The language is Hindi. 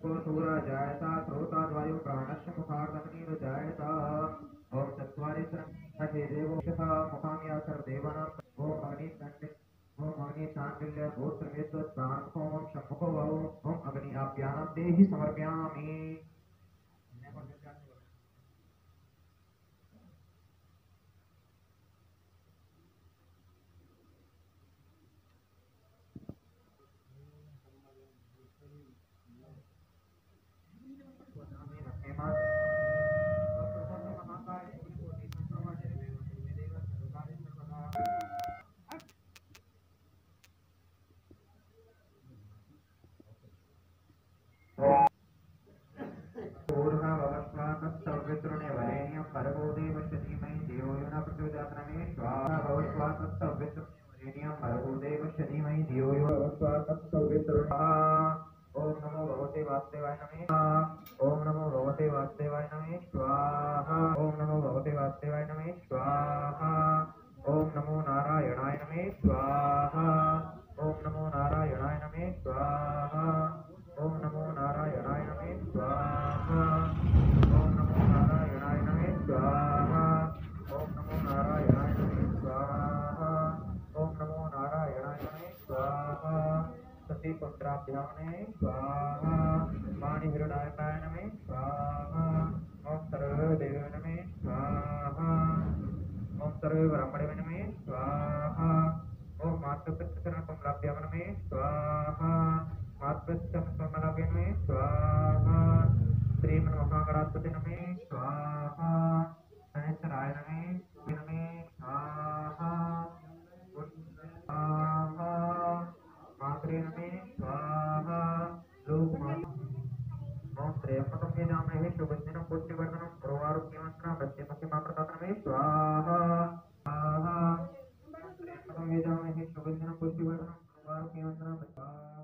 को सूरा जायता श्रोताद् वायु प्राणस्य मुखार्दग्निर् जायता ओम चत्वारि सखे देवो यथा मुखाम्या सर्वदेवानां ओम अग्नि चांडिल्य गोत्र वेद प्राण ओम शंभो ओम अग्नि आप्यानं देहि समर्पयामि। ओम नमो भगवते वासुदेवाय नमः। ओम नमो भगवते वासुदेवाय नमः स्वाहा। ओम नमो भगवते वासुदेवाय नमः स्वाहा। ओम नमो नारायणाय नमः स्वाहा। ओम नमो नारायणाय नमः स्वाहा। ओम नमो नारायणाय नमः स्वाहा। ओम नमो नारायणाय नमः स्वाहा। ओम नमो नारायणाय नमः स्वाहा। ओम नमो नारायणाय नमः स्वाहा। सती पुत्राभ्याम स्वाहा। वाणी हिरणायकाय नमः स्वाहा। ओम सर्वदेव नमः स्वाहा। ओम सर्वे ब्राह्मणे नमः स्वाहा। ओम मातृपितृ कमलाभ्याम नमः स्वाहा। मातृपितृ कमलाभ्याम नमः स्वाहा। श्रीमन्महागणाधिपति नमः स्वाहा। गणेशराय नमः स्वाहा। स्वाहा। मात्रे नमः स्वाहा। ओम त्र्यंबकं यजामहे सुगन्धिनं पुष्टिवर्धनं सर्वारोग्यमन्त्रं मृत्युमुखीमामृतात्मने स्वाहा। स्वाहा। त्र्यंबकं यजामहे सुगन्धिनं पुष्टिवर्धनं सर्वारोग्यमन्त्रं स्वाहा।